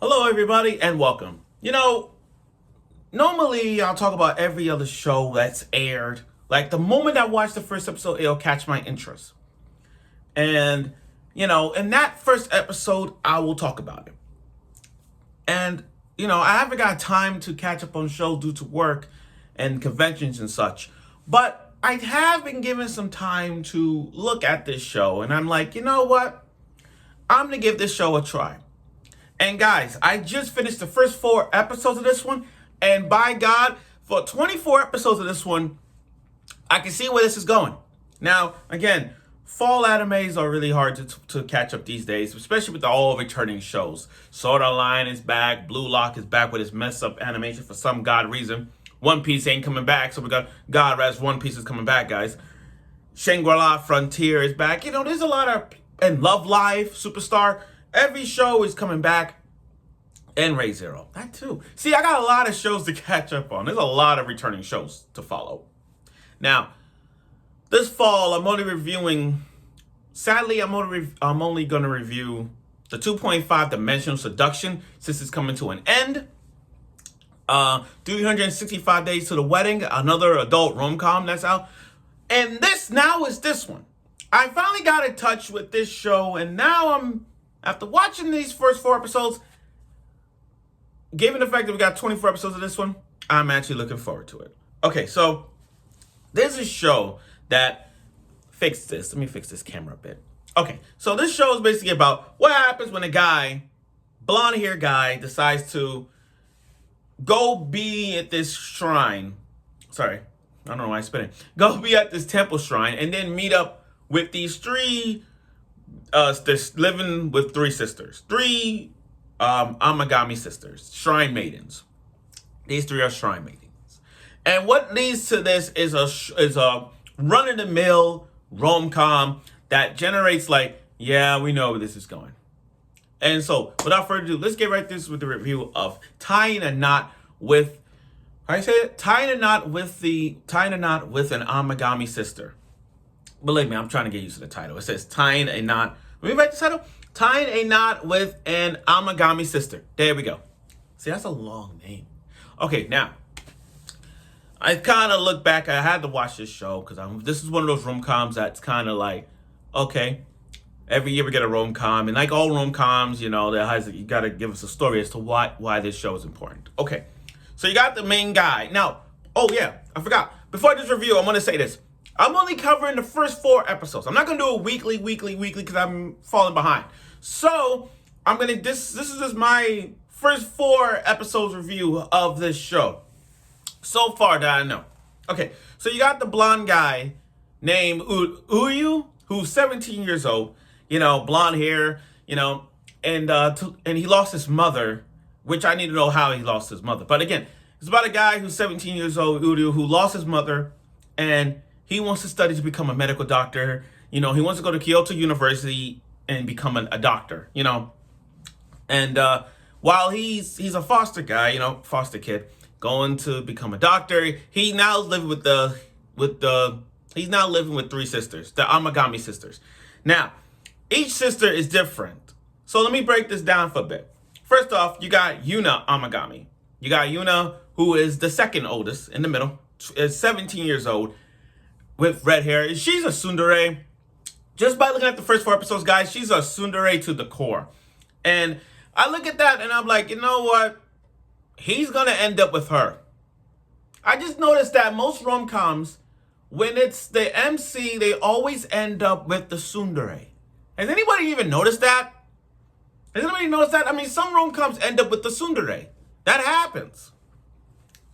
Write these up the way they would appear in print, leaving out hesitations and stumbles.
Hello, everybody, and welcome. Normally I'll talk about every other show that's aired. Like the moment I watch the first episode, it'll catch my interest. And, in that first episode, I will talk about it. And, I haven't got time to catch up on shows due to work and conventions and such. But I have been given some time to look at this show. And I'm like, you know what? I'm going to give this show a try. And guys, I just finished the first 4 episodes of this one. And by God, for 24 episodes of this one, I can see where this is going. Now, again, fall animes are really hard to catch up these days, especially with the all returning shows. Sword Art Online is back. Blue Lock is back with its messed up animation for some god reason. One Piece ain't coming back, so we got God rest. One Piece is coming back, guys. Shangri-La Frontier is back. There's a lot of... And Love Live, Superstar. Every show is coming back. And Ray Zero. That too. See, I got a lot of shows to catch up on. There's a lot of returning shows to follow. Now, this fall, I'm only reviewing... Sadly, I'm only going to review the 2.5 Dimensional Seduction since it's coming to an end. 365 Days to the Wedding, another adult rom-com that's out. And this now is this one. I finally got in touch with this show, and now after watching these first 4 episodes, given the fact that we got 24 episodes of this one, I'm actually looking forward to it. Okay, so there's a show that fixed this. Let me fix this camera a bit. Okay, so this show is basically about what happens when a guy, blonde-haired guy, decides to go be at this shrine. Sorry, I don't know why I'm spinning. Go be at this temple shrine and then meet up with these living with 3 sisters. 3 Amagami Sisters, Shrine Maidens. These 3 are Shrine Maidens. And what leads to this is a run-of-the-mill rom-com that generates yeah, we know where this is going. And so, without further ado, let's get right this with the review of Tying a Knot with... How do you say it? Tying a Knot with an Amagami Sister. Believe me, I'm trying to get used to the title. It says Tying a Knot... Let me write the title. Tying a Knot with an Amagami Sister. There we go. See, that's a long name. Okay, now, I kind of look back. I had to watch this show because this is one of those rom-coms that's kind of like, okay, every year we get a rom-com. And like all rom-coms, you got to give us a story as to why this show is important. Okay, so you got the main guy. Now, oh yeah, I forgot. Before this review, I'm going to say this. I'm only covering the first 4 episodes. I'm not going to do it weekly, because I'm falling behind. So, this is just my first 4 episodes review of this show. So far that I know. Okay, so you got the blonde guy named Uyu, who's 17 years old. Blonde hair, and he lost his mother, which I need to know how he lost his mother. But again, it's about a guy who's 17 years old, Uyu, who lost his mother, and he wants to study to become a medical doctor. He wants to go to Kyoto University and become a doctor, And while he's a foster guy, foster kid, going to become a doctor, he's now living with 3 sisters, the Amagami Sisters. Now, each sister is different. So let me break this down for a bit. First off, you got Yuna Amagami. You got Yuna, who is the second oldest in the middle, is 17 years old, with red hair. She's a tsundere. Just by looking at the first 4 episodes, guys, she's a tsundere to the core. And I look at that and I'm like, you know what? He's going to end up with her. I just noticed that most rom-coms, when it's the MC, they always end up with the tsundere. Has anybody even noticed that? Has anybody noticed that? I mean, some rom-coms end up with the tsundere. That happens.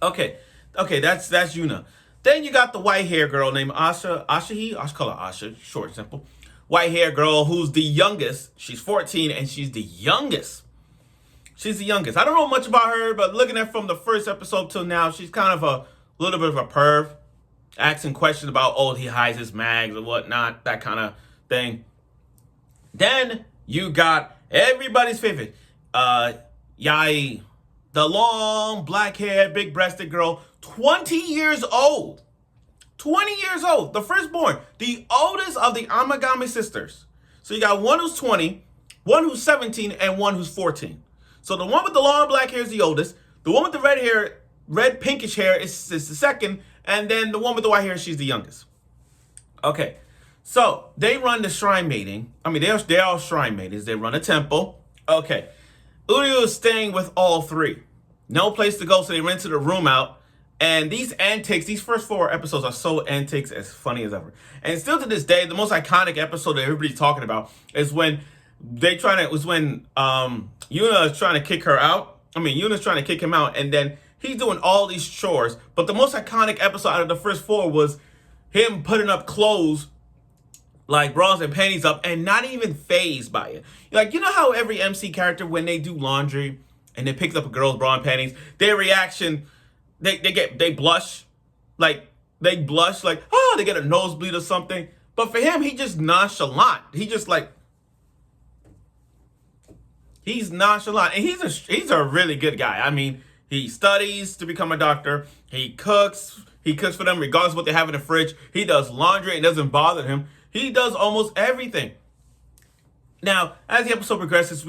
Okay, that's Yuna. Then you got the white hair girl named Asahi. I call her Asha, short, simple. White hair girl who's the youngest. She's 14 and she's the youngest. She's the youngest. I don't know much about her, but looking at from the first episode till now, she's kind of a little bit of a perv. Asking questions about, he hides his mags or whatnot, that kind of thing. Then you got everybody's favorite, Yai, the long black hair, big breasted girl, 20 years old. 20 years old, the firstborn, the oldest of the Amagami sisters. So you got one who's 20, one who's 17, and one who's 14. So the one with the long black hair is the oldest. The one with the red hair, red pinkish hair is the second. And then the one with the white hair, she's the youngest. Okay. So they run the shrine mating. I mean, they're all shrine maidens. They run a temple. Okay. Uryu is staying with all three. No place to go, so they rented a room out. And these antics, these first 4 episodes are so antics, as funny as ever. And still to this day, the most iconic episode that everybody's talking about is when Yuna is trying to kick her out. I mean, Yuna's trying to kick him out, and then he's doing all these chores. But the most iconic episode out of the first 4 was him putting up clothes, like bras and panties up, and not even fazed by it. Like, you know how every MC character, when they do laundry and they pick up a girl's bra and panties, their reaction, they blush, like oh, they get a nosebleed or something. But for him, he just nonchalant. He's nonchalant, and he's a really good guy. I mean, he studies to become a doctor. He cooks for them regardless of what they have in the fridge. He does laundry. It doesn't bother him. He does almost everything. Now, as the episode progresses,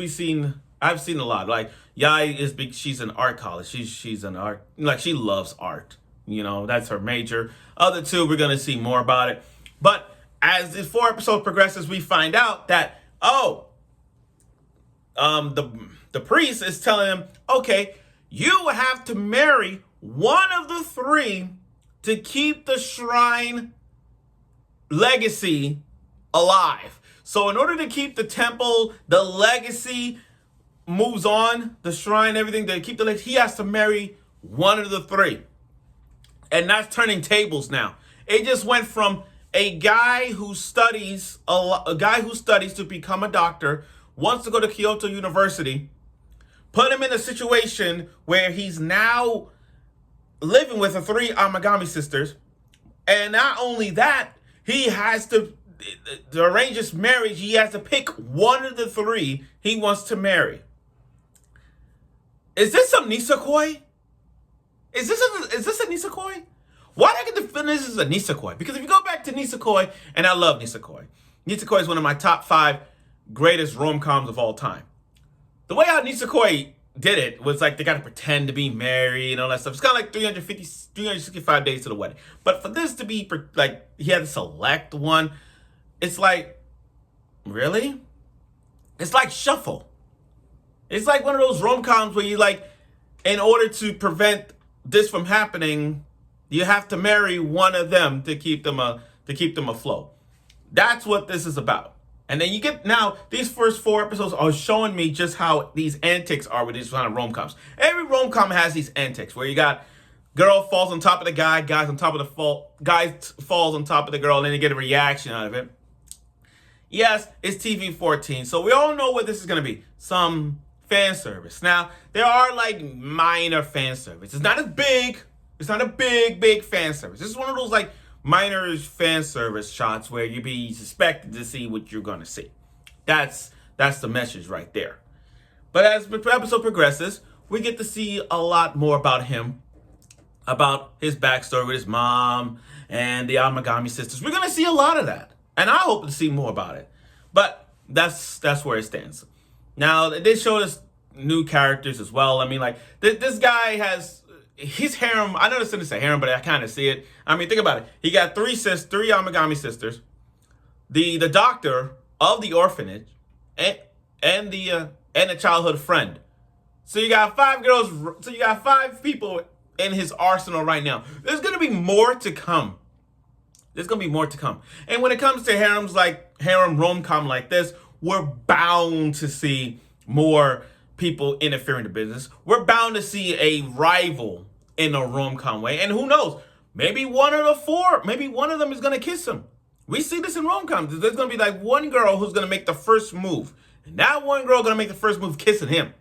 I've seen a lot. Like, Yai is big. She's in art college. She's an art, like, she loves art. You know, that's her major. Other two, we're gonna see more about it. But as the 4 episodes progresses, we find out that the priest is telling him, okay, you have to marry one of the 3 to keep the shrine legacy alive. So in order to keep the temple, the legacy moves on, the shrine, everything, to keep the legacy, he has to marry one of the 3. And that's turning tables now. It just went from a guy who studies to become a doctor, wants to go to Kyoto University, put him in a situation where he's now living with the 3 Amagami sisters. And not only that, he has to arrange this marriage. He has to pick one of the 3 he wants to marry. Is this some nisekoi? Is this a nisekoi? Why do I get the feeling this is a nisekoi? Because if you go back to nisekoi, and I love nisekoi. Nisekoi is one of my top 5 greatest rom-coms of all time. The way how nisekoi did it was like they got to pretend to be married and all that stuff. It's kind of like 365 days to the wedding. But for this to be like he had to select one, it's like, really? It's like Shuffle. It's like one of those rom-coms where you like, in order to prevent this from happening, you have to marry one of them to keep them afloat. That's what this is about. And then you get, now, these first 4 episodes are showing me just how these antics are with these kind of rom-coms. Every rom-com has these antics where you got girl falls on top of the guy, guy falls on top of the girl, and then you get a reaction out of it. Yes, it's TV-14, so we all know what this is going to be. Some fan service. Now, there are like minor fan service. It's not as big. It's not a big fan service. This is one of those like minor fan service shots where you be suspected to see what you're going to see. That's the message right there. But as the episode progresses, we get to see a lot more about him, about his backstory with his mom and the Amagami sisters. We're going to see a lot of that. And I hope to see more about it. But that's where it stands. Now, they showed us new characters as well. I mean, like, this guy has his harem. I know this isn't a harem, but I kind of see it. I mean, think about it. He got 3 Amagami sisters, the doctor of the orphanage, and the childhood friend. So you got 5 girls. So you got 5 people in his arsenal right now. There's gonna be more to come. And when it comes to harems, like harem rom-com like this, we're bound to see more people interfering in the business. We're bound to see a rival in a rom-com way. And who knows? Maybe one of the 4, maybe one of them is going to kiss him. We see this in rom-coms. There's going to be like one girl who's going to make the first move. And that one girl going to make the first move kissing him.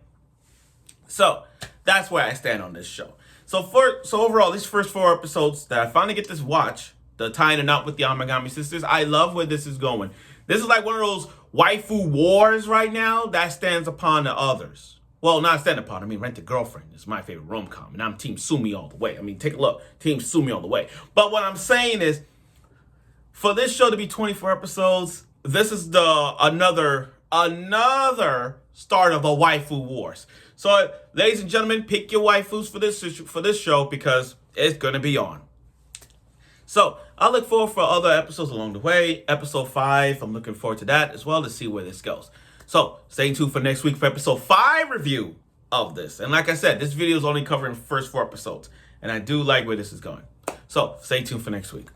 So that's where I stand on this show. So overall, these first 4 episodes that I finally get to watch, the tying it up with the Amagami sisters, I love where this is going. This is like one of those waifu wars right now that stands upon the others. Well, not stand upon. I mean, Rent a Girlfriend is my favorite rom-com, and I'm Team Sumi all the way. I mean, take a look. Team Sumi all the way. But what I'm saying is, for this show to be 24 episodes, this is another another start of a waifu wars. So, ladies and gentlemen, pick your waifus for this show because it's gonna be on. So I look forward for other episodes along the way. Episode 5, I'm looking forward to that as well to see where this goes. So stay tuned for next week for episode 5 review of this. And like I said, this video is only covering the first 4 episodes, and I do like where this is going. So stay tuned for next week.